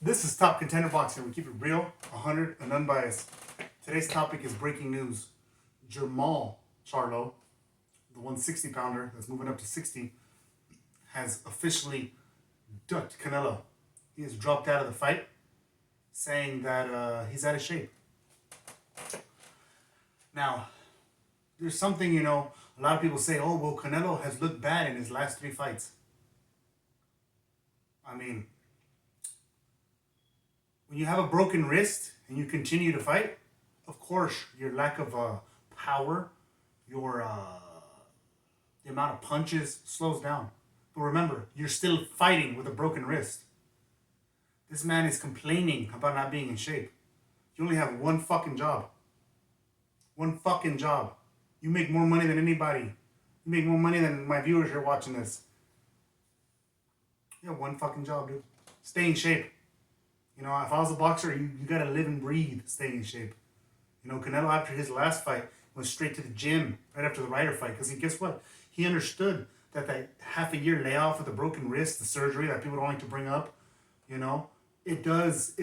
This is Top Contender Boxing. We keep it real, 100, and unbiased. Today's topic is breaking news. Jermall Charlo, the 160-pounder that's moving up to 60, has officially ducked Canelo. He has dropped out of the fight, saying that he's out of shape. Now, there's something, a lot of people say, oh, well, Canelo has looked bad in his last 3 fights. I mean, when you have a broken wrist and you continue to fight, of course, your lack of power, the amount of punches slows down. But remember, you're still fighting with a broken wrist. This man is complaining about not being in shape. You only have one fucking job. One fucking job. You make more money than anybody. You make more money than my viewers here watching this. You have one fucking job, dude. Stay in shape. If I was a boxer, you gotta live and breathe staying in shape. Canelo, after his last fight, went straight to the gym right after the Ryder fight. Because guess what? He understood that half a year layoff with a broken wrist, the surgery that people don't like to bring up, it does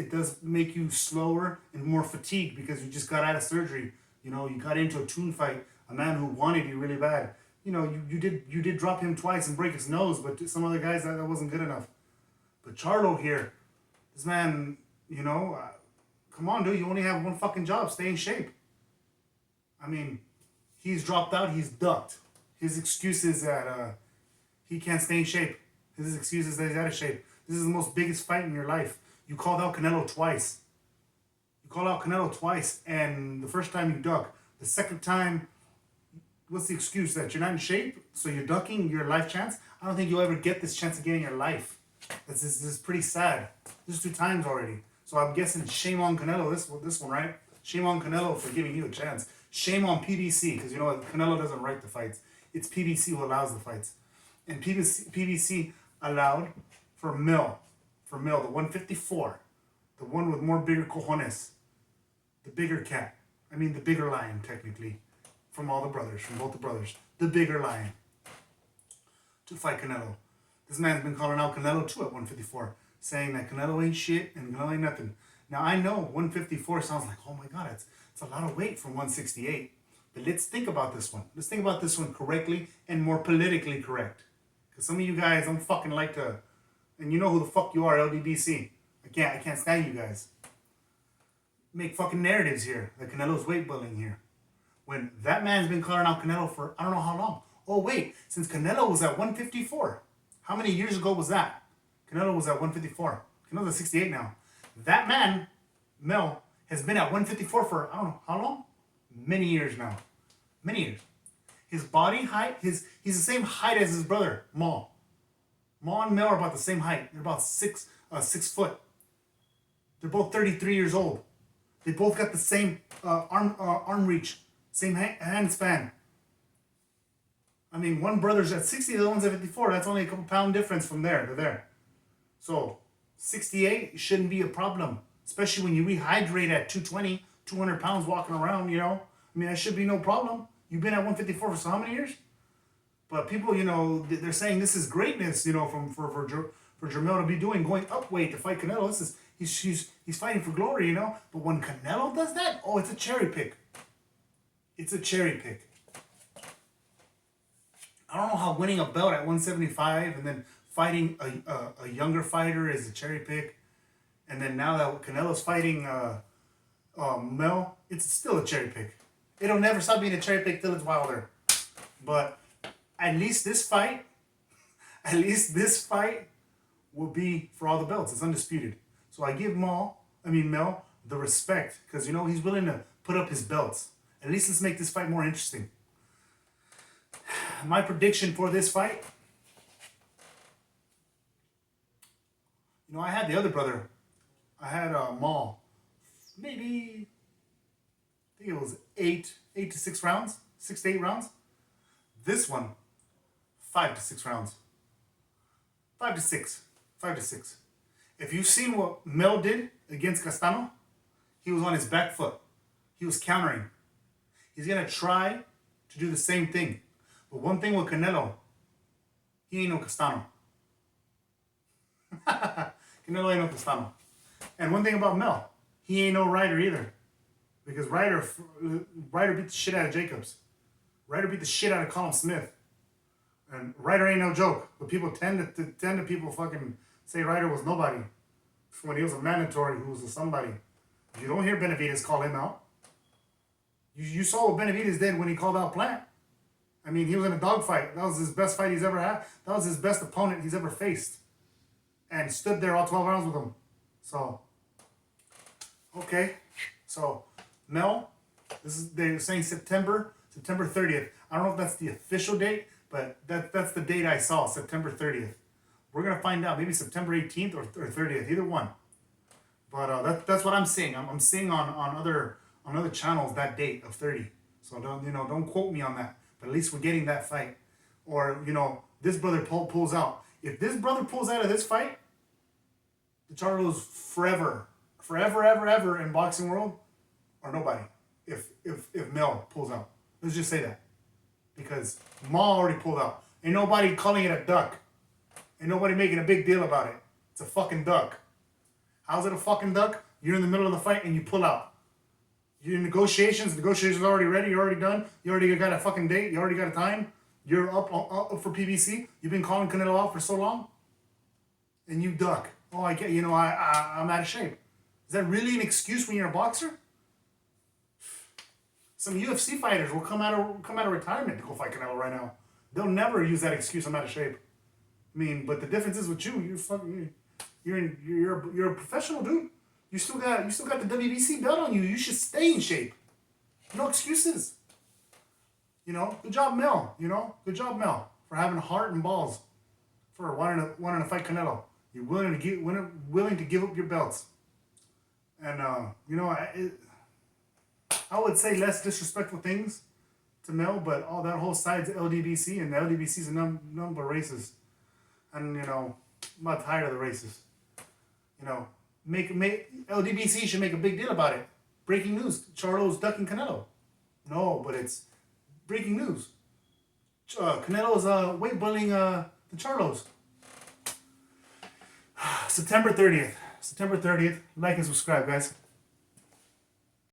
make you slower and more fatigued because you just got out of surgery. You got into a tune fight, a man who wanted you really bad. You did drop him twice and break his nose, but some other guys, that wasn't good enough. But Charlo here, this man, come on, dude, you only have one fucking job. Stay in shape. I mean, he's dropped out. He's ducked. His excuse is that he can't stay in shape. His excuse is that he's out of shape. This is the most biggest fight in your life. You called out Canelo twice. And the first time you duck. The second time, what's the excuse? That you're not in shape, so you're ducking your life chance? I don't think you'll ever get this chance again in your life. This is pretty sad. This is 2 times already. So I'm guessing shame on Canelo, this one, right? Shame on Canelo for giving you a chance. Shame on PBC, because Canelo doesn't write the fights. It's PBC who allows the fights. And PBC allowed for Mill, the 154, the one with more bigger cojones, the bigger cat. I mean the bigger lion, technically, from both the brothers. The bigger lion to fight Canelo. This man's been calling out Canelo too at 154, saying that Canelo ain't shit and Canelo ain't nothing. Now I know 154 sounds like, oh my God, it's a lot of weight from 168. But let's think about this one. Let's think about this one correctly and more politically correct. Because some of you guys don't fucking like to, and you know who the fuck you are, LDBC. I can't stand you guys. Make fucking narratives here that Canelo's weight bullying here. When that man's been calling out Canelo for I don't know how long. Oh wait, since Canelo was at 154. How many years ago was that? Canelo was at 154. Canelo's at 68 now. That man, Mel, has been at 154 for I don't know how long? Many years now. Many years. His body height, he's the same height as his brother, Maul. Maul and Mel are about the same height. They're about 6 foot. They're both 33 years old. They both got the same arm reach, same hand span. I mean, one brother's at 60, the other one's at 54. That's only a couple pound difference from there to there. So 68 shouldn't be a problem, especially when you rehydrate at 220, 200 pounds walking around, I mean, that should be no problem. You've been at 154 for so how many years? But people, they're saying this is greatness, for Jermell to be going up weight to fight Canelo. He's fighting for glory, But when Canelo does that, oh, it's a cherry pick. It's a cherry pick. I don't know how winning a belt at 175 and then fighting a younger fighter is a cherry pick. And then now that Canelo's fighting Mel, it's still a cherry pick. It'll never stop being a cherry pick till it's Wilder. But at least this fight will be for all the belts. It's undisputed. So I give Mel the respect because, he's willing to put up his belts. At least let's make this fight more interesting. My prediction for this fight, I had the other brother. I had Maul. Maybe, I think it was 8 to 6 rounds, 6 to 8 rounds. This one, 5 to 6 rounds. 5 to 6. If you've seen what Mel did against Castano, he was on his back foot. He was countering. He's going to try to do the same thing. But one thing with Canelo, he ain't no Castano. Canelo ain't no Castano. And one thing about Mel, he ain't no Ryder either. Because Ryder beat the shit out of Jacobs. Ryder beat the shit out of Colin Smith. And Ryder ain't no joke. But people tend to people fucking say Ryder was nobody. When he was a mandatory who was a somebody. You don't hear Benavidez call him out. You saw what Benavidez did when he called out Plant. I mean, he was in a dogfight. That was his best fight he's ever had. That was his best opponent he's ever faced. And stood there all 12 rounds with him. So, okay. So, Mel, they're saying September 30th. I don't know if that's the official date, but that's the date I saw, September 30th. We're going to find out. Maybe September 18th or 30th, either one. But that's what I'm seeing. I'm seeing on other channels that date of 30. So don't quote me on that. But at least we're getting that fight. Or, this brother pulls out. If this brother pulls out of this fight, the Charlo's forever, ever in boxing world are nobody. If Mel pulls out. Let's just say that. Because Ma already pulled out. Ain't nobody calling it a duck. Ain't nobody making a big deal about it. It's a fucking duck. How's it a fucking duck? You're in the middle of the fight and you pull out. You're in negotiations are already ready, you're already done. You already got a fucking date, you already got a time. You're up for PBC. You've been calling Canelo out for so long. And you duck. Oh, I get, I'm out of shape. Is that really an excuse when you're a boxer? Some UFC fighters will come out of retirement to go fight Canelo right now. They'll never use that excuse, I'm out of shape. I mean, but the difference is with you, you're a professional, dude. You still got the WBC belt on you. You should stay in shape. No excuses. Good job, Mel. Good job, Mel, for having heart and balls, for wanting to fight Canelo. You're willing to give up your belts, and I would say less disrespectful things to Mel, but all that whole side's LDBC, and the LDBC's a number of races, and I'm not tired of the races. Make LDBC should make a big deal about it. Breaking news: Charlo's ducking Canelo. No, but it's breaking news. Canelo's weight bullying the Charlos. September 30th. Like and subscribe, guys.